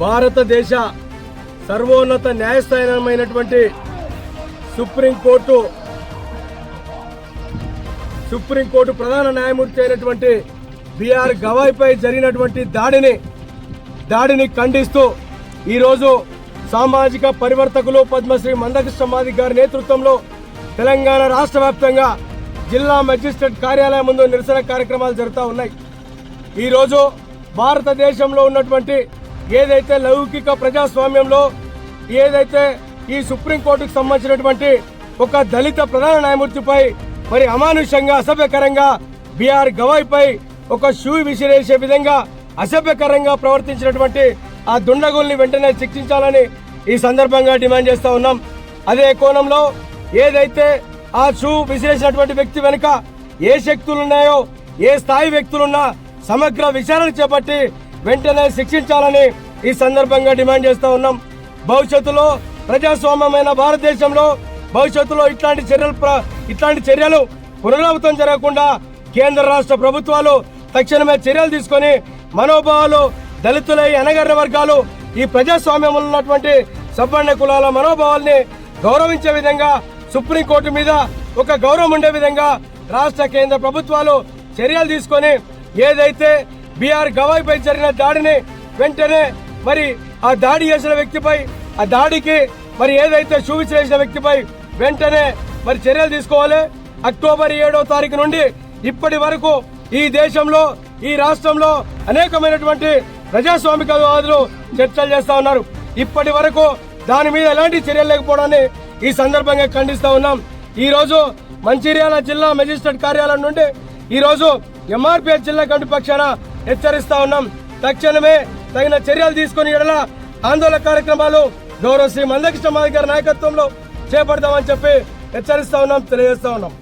భారతదేశ సర్వోన్నత న్యాయస్థానమైనటువంటి సుప్రీంకోర్టు ప్రధాన న్యాయమూర్తి అయినటువంటి బిఆర్ గవాయ్పై జరిగినటువంటి దాడిని ఖండిస్తూ ఈరోజు సామాజిక పరివర్తకులు పద్మశ్రీ మందకృష్ణ మాదిగ గారి నేతృత్వంలో తెలంగాణ రాష్ట్ర వ్యాప్తంగా జిల్లా మెజిస్ట్రేట్ కార్యాలయం ముందు నిరసన కార్యక్రమాలు జరుగుతూ ఉన్నాయి. ఈరోజు భారతదేశంలో ఉన్నటువంటి ఏదైతే లౌకిక ప్రజాస్వామ్యంలో ఏదైతే ఈ సుప్రీంకోర్టుకు సంబంధించినటువంటి ఒక దళిత ప్రధాన న్యాయమూర్తిపై మరి అమానుషంగా అసభ్యకరంగా బిఆర్ గవాయ్పై ఒక షూ విసిరేసే విధంగా అసభ్యకరంగా ప్రవర్తించినటువంటి ఆ దుండగుల్ని వెంటనే శిక్షించాలని ఈ సందర్భంగా డిమాండ్ చేస్తా ఉన్నాం. అదే కోణంలో ఏదైతే ఆ షూ విసిరేసినటువంటి వ్యక్తి వెనుక ఏ శక్తులున్నాయో ఏ స్థాయి వ్యక్తులున్నా సమగ్ర విచారణ చేపట్టి వెంటనే శిక్షించాలని ఈ సందర్భంగా డిమాండ్ చేస్తా ఉన్నాం. భవిష్యత్తులో ప్రజాస్వామ్యమైన భారతదేశంలో భవిష్యత్తులో ఇట్లాంటి చర్యలు పునరావృతం జరగకుండా కేంద్ర రాష్ట్ర ప్రభుత్వాలు తక్షణమే చర్యలు తీసుకొని మనోభావాలు దళితులై అణగారిన వర్గాలు ఈ ప్రజాస్వామ్యంలో ఉన్నటువంటి సబ్బండ కులాల మనోభావాల్ని గౌరవించే విధంగా సుప్రీంకోర్టు మీద ఒక గౌరవం ఉండే విధంగా రాష్ట్ర కేంద్ర ప్రభుత్వాలు చర్యలు తీసుకొని ఏదైతే బిఆర్ గవాయ్పై జరిగిన దాడిని వెంటనే మరి ఆ దాడి చేసిన వ్యక్తిపై ఆ దాడికి మరి ఏదైతే షూ విసిరేసిన వ్యక్తిపై వెంటనే మరి చర్యలు తీసుకోవాలి. అక్టోబర్ 7వ తారీఖు నుండి ఇప్పటి వరకు ఈ దేశంలో ఈ రాష్ట్రంలో అనేకమైనటువంటి ప్రజాస్వామికవాదులు చర్చలు చేస్తా ఉన్నారు. ఇప్పటి వరకు దాని మీద ఎలాంటి చర్యలు లేకపోవడాన్ని ఈ సందర్భంగా ఖండిస్తా ఉన్నాం. ఈ రోజు మంచిర్యాల జిల్లా మెజిస్ట్రేట్ కార్యాలయం నుండి ఈ రోజు ఎంఆర్పీఎస్ జిల్లా కమిటీ పక్షాన హెచ్చరిస్తా ఉన్నాం. తక్షణమే తగిన చర్యలు తీసుకుని ఎడల ఆందోళన కార్యక్రమాలు గౌరవ శ్రీ మందకృష్ణ మాదిగ గారి నాయకత్వంలో చేపడతామని చెప్పి హెచ్చరిస్తా ఉన్నాం, తెలియజేస్తా ఉన్నాం.